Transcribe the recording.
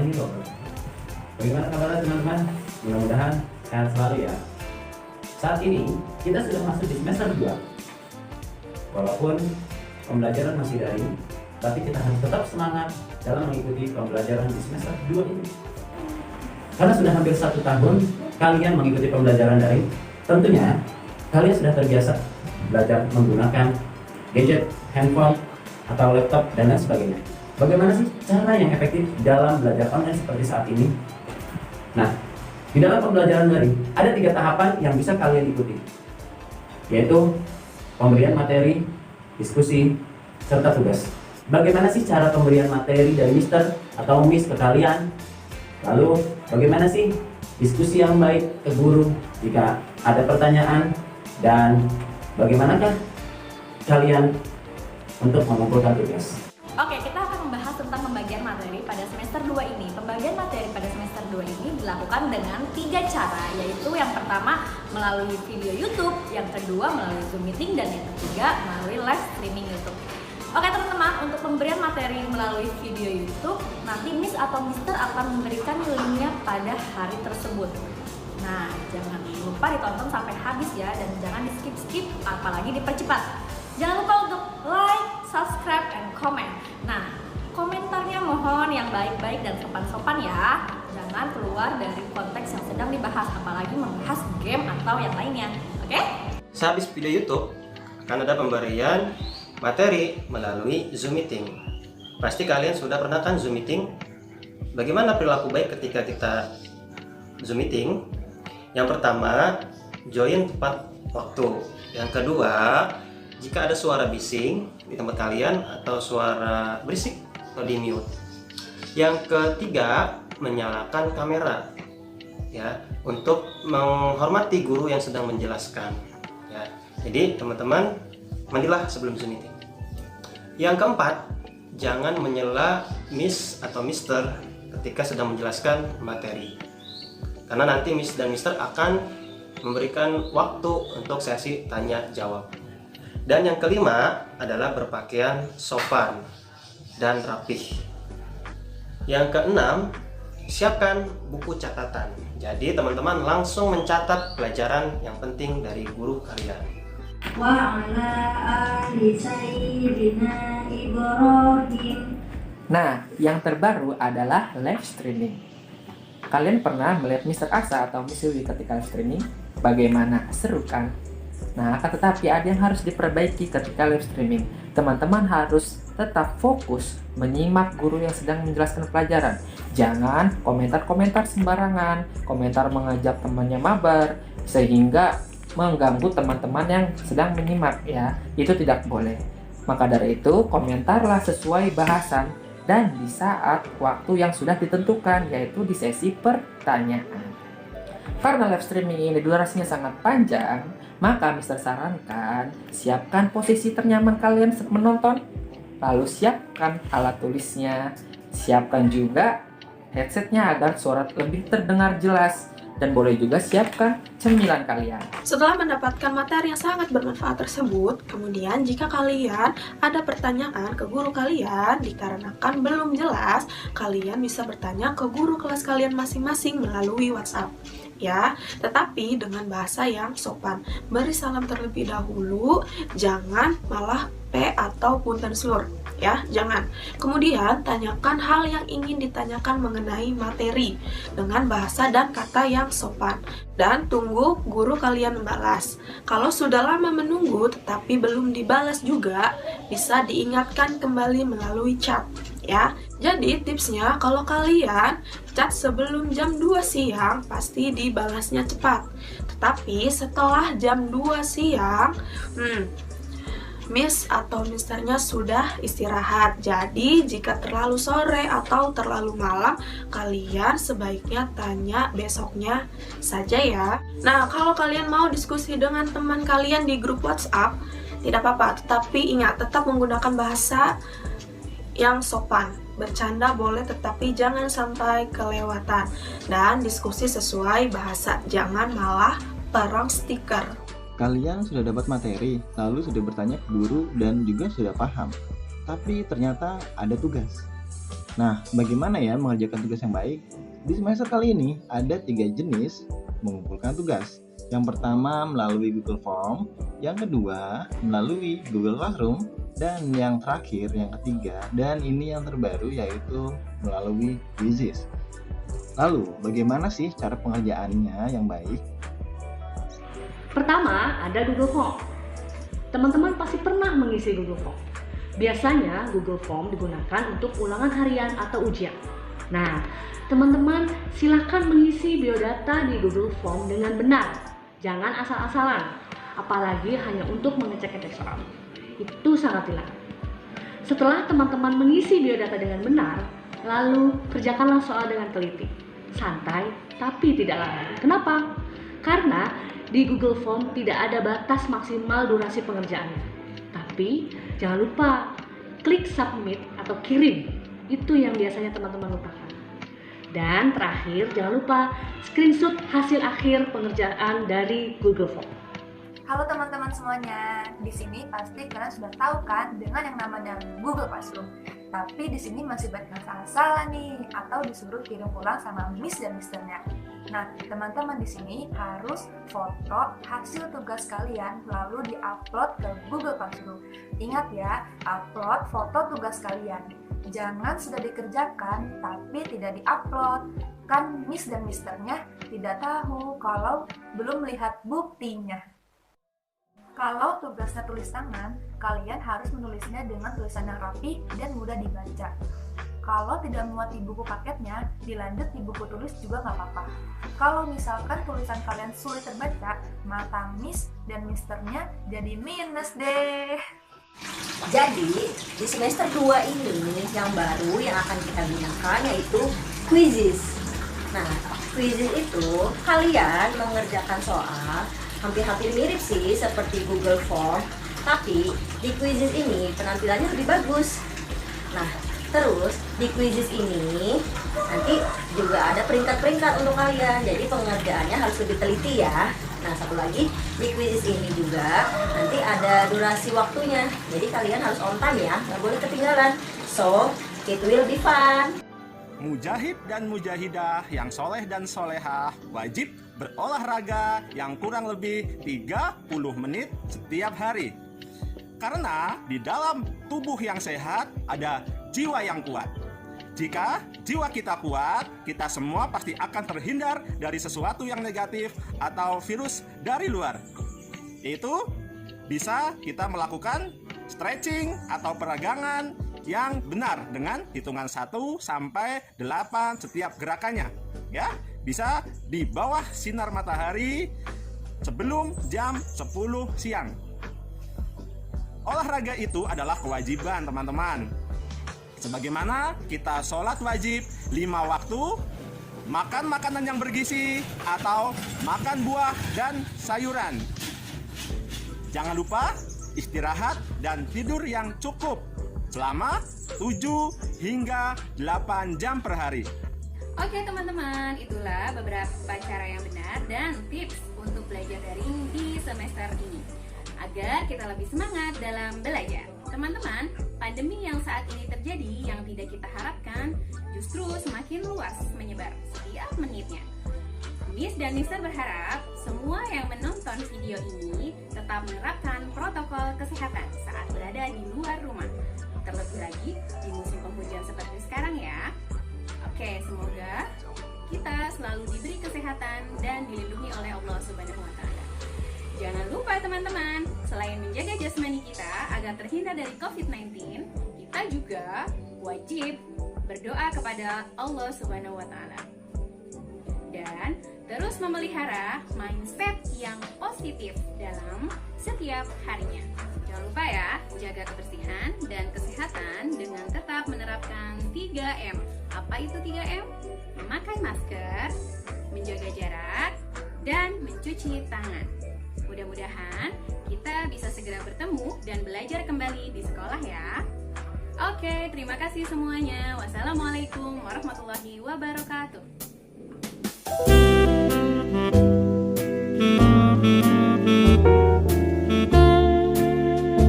ini loh. Bagaimana kabarnya teman-teman? Mudah-mudahan sehat selalu ya. Saat ini kita sudah masuk di semester 2. Walaupun pembelajaran masih daring, tapi kita harus tetap semangat dalam mengikuti pembelajaran di semester 2 ini. Karena sudah hampir 1 tahun kalian mengikuti pembelajaran daring, tentunya kalian sudah terbiasa belajar menggunakan gadget, handphone, atau laptop, dan lain sebagainya. Bagaimana sih cara yang efektif dalam belajar online seperti saat ini? Nah, di dalam pembelajaran daring ada 3 tahapan yang bisa kalian ikuti, yaitu pemberian materi, diskusi, serta tugas. Bagaimana sih cara pemberian materi dari Mister atau Miss ke kalian? Lalu, bagaimana sih diskusi yang baik ke guru jika ada pertanyaan? Dan bagaimanakah kalian untuk mengumpulkan tugas? Oke, kita akan membahas tentang pembagian materi pada semester 2 ini. Pembagian materi pada semester 2 ini dilakukan dengan 3 cara, yaitu yang pertama melalui video YouTube, yang kedua melalui Zoom Meeting, dan yang ketiga melalui live streaming YouTube. Oke teman-teman, untuk pemberian materi melalui video YouTube, nanti Miss atau Mister akan memberikan linknya pada hari tersebut. Nah, jangan lupa ditonton sampai habis ya, dan jangan di skip-skip, apalagi dipercepat. Jangan lupa untuk like, subscribe, and comment. Nah, komentarnya mohon yang baik-baik dan sopan-sopan ya. Jangan keluar dari konteks yang sedang dibahas, apalagi membahas game atau yang lainnya. Oke? Sehabis video YouTube, akan ada pemberian materi melalui Zoom Meeting. Pasti kalian sudah pernah kan Zoom Meeting? Bagaimana perilaku baik ketika kita Zoom Meeting? Yang pertama, join tepat waktu. Yang kedua, jika ada suara bising di tempat kalian atau suara berisik atau di mute. Yang ketiga, menyalakan kamera ya, untuk menghormati guru yang sedang menjelaskan ya. Jadi teman-teman, mandilah sebelum Zoom Meeting. Yang keempat, jangan menyela Miss atau Mister ketika sedang menjelaskan materi, karena nanti Miss dan Mister akan memberikan waktu untuk sesi tanya jawab. Dan yang kelima adalah berpakaian sopan dan rapih. Yang keenam, siapkan buku catatan. Jadi teman-teman langsung mencatat pelajaran yang penting dari guru kalian. Wa ala ali sayyidina Ibrahim. Nah, yang terbaru adalah live streaming. Kalian pernah melihat Mr. Asa atau Miss Wiwi ketika live streaming? Bagaimana? Seru kan? Nah, akan tetapi ada yang harus diperbaiki ketika live streaming. Teman-teman harus tetap fokus menyimak guru yang sedang menjelaskan pelajaran. Jangan komentar-komentar sembarangan, komentar mengajak temannya mabar, sehingga mengganggu teman-teman yang sedang menyimak ya. Itu tidak boleh. Maka dari itu, komentarlah sesuai bahasan dan di saat waktu yang sudah ditentukan, yaitu di sesi pertanyaan. Karena live streaming ini durasinya sangat panjang, maka Mister sarankan siapkan posisi ternyaman kalian menonton, lalu siapkan alat tulisnya, siapkan juga headsetnya agar suara lebih terdengar jelas, dan boleh juga siapkan cemilan kalian. Setelah mendapatkan materi yang sangat bermanfaat tersebut, kemudian jika kalian ada pertanyaan ke guru kalian dikarenakan belum jelas, kalian bisa bertanya ke guru kelas kalian masing-masing melalui WhatsApp. Ya, tetapi dengan bahasa yang sopan. Beri salam terlebih dahulu, jangan malah P atau punten slur. Ya, jangan. Kemudian tanyakan hal yang ingin ditanyakan mengenai materi dengan bahasa dan kata yang sopan, dan tunggu guru kalian membalas. Kalau sudah lama menunggu tetapi belum dibalas juga, bisa diingatkan kembali melalui chat ya. Jadi tipsnya, kalau kalian chat sebelum jam 2 siang pasti dibalasnya cepat. Tetapi setelah jam 2 siang Miss atau Misternya sudah istirahat. Jadi jika terlalu sore atau terlalu malam, kalian sebaiknya tanya besoknya saja ya. Nah, kalau kalian mau diskusi dengan teman kalian di grup WhatsApp, tidak apa-apa, tetapi ingat, tetap menggunakan bahasa yang sopan. Bercanda boleh, tetapi jangan sampai kelewatan. Dan diskusi sesuai bahasa, jangan malah perang stiker. Kalian sudah dapat materi, lalu sudah bertanya ke guru dan juga sudah paham. Tapi ternyata ada tugas. Nah, bagaimana ya mengerjakan tugas yang baik? Di semester kali ini ada 3 jenis mengumpulkan tugas. Yang pertama melalui Google Form, yang kedua melalui Google Classroom, dan yang terakhir, yang ketiga, dan ini yang terbaru yaitu melalui Quizzes. Lalu, bagaimana sih cara pengerjaannya yang baik? Pertama, ada Google Form. Teman-teman pasti pernah mengisi Google Form. Biasanya Google Form digunakan untuk ulangan harian atau ujian. Nah, teman-teman silakan mengisi biodata di Google Form dengan benar. Jangan asal-asalan, apalagi hanya untuk mengecek-ngecek soal. Itu sangat dilarang. Setelah teman-teman mengisi biodata dengan benar, lalu kerjakanlah soal dengan teliti. Santai, tapi tidak lalai. Kenapa? Karena di Google Form tidak ada batas maksimal durasi pengerjaannya. Tapi jangan lupa klik submit atau kirim. Itu yang biasanya teman-teman lupakan. Dan terakhir, jangan lupa screenshot hasil akhir pengerjaan dari Google Form. Halo teman-teman semuanya, di sini pasti kalian sudah tahu kan dengan yang namanya Google Classroom. Tapi di sini masih banyak yang salah nih, atau disuruh kirim ulang sama Miss dan Misternya. Nah, teman-teman di sini harus foto hasil tugas kalian lalu diupload ke Google Classroom. Ingat ya, upload foto tugas kalian. Jangan sudah dikerjakan tapi tidak diupload. Kan Miss dan Misternya tidak tahu kalau belum melihat buktinya. Kalau tugasnya tulis tangan, kalian harus menulisnya dengan tulisan yang rapi dan mudah dibaca. Kalau tidak muat di buku paketnya, dilanjut di buku tulis juga nggak apa-apa. Kalau misalkan tulisan kalian sulit terbaca, mata Miss dan Misternya jadi minus deh. Jadi, di semester 2 ini yang baru yang akan kita gunakan yaitu Quizzes. Nah, Quizzes itu kalian mengerjakan soal hampir-hampir mirip sih seperti Google Form, tapi di Quizzes ini penampilannya lebih bagus. Nah, terus di Quizzes ini nanti juga ada peringkat-peringkat untuk kalian, jadi pengerjaannya harus lebih teliti ya. Nah, satu lagi, di Quizzes ini juga nanti ada durasi waktunya, jadi kalian harus on time ya, nggak boleh ketinggalan. So, it will be fun. Mujahid dan mujahidah yang soleh dan solehah wajib berolahraga yang kurang lebih 30 menit setiap hari. Karena di dalam tubuh yang sehat ada jiwa yang kuat. Jika jiwa kita kuat, kita semua pasti akan terhindar dari sesuatu yang negatif atau virus dari luar. Itu bisa kita melakukan stretching atau peregangan yang benar dengan hitungan 1 sampai 8 setiap gerakannya. Ya, bisa di bawah sinar matahari sebelum jam 10 siang. Olahraga itu adalah kewajiban, teman-teman. Sebagaimana kita sholat wajib 5 waktu, makan makanan yang bergizi, atau makan buah dan sayuran. Jangan lupa istirahat dan tidur yang cukup selama 7 hingga 8 jam per hari. Oke teman-teman, itulah beberapa cara yang benar dan tips untuk belajar daring di semester ini agar kita lebih semangat dalam belajar. Teman-teman, pandemi yang saat ini terjadi yang tidak kita harapkan justru semakin luas menyebar setiap menitnya. Miss dan Mister berharap semua yang menonton video ini tetap menerapkan protokol kesehatan saat berada di luar rumah. Terlebih lagi di musim penghujan seperti sekarang ya. Oke, semoga kita selalu diberi kesehatan dan dilindungi oleh Allah Subhanahu wa Ta'ala. Jangan lupa teman-teman, selain menjaga jasmani kita agar terhindar dari COVID-19, kita juga wajib berdoa kepada Allah Subhanahu wa Ta'ala. Dan terus memelihara mindset yang positif dalam setiap harinya. Jangan lupa ya, jaga kebersihan dan kesehatan dengan tetap menerapkan 3M. Apa itu 3M? Memakai masker, menjaga jarak, dan mencuci tangan. Mudah-mudahan kita bisa segera bertemu dan belajar kembali di sekolah ya. Oke, terima kasih semuanya. Wassalamualaikum warahmatullahi wabarakatuh.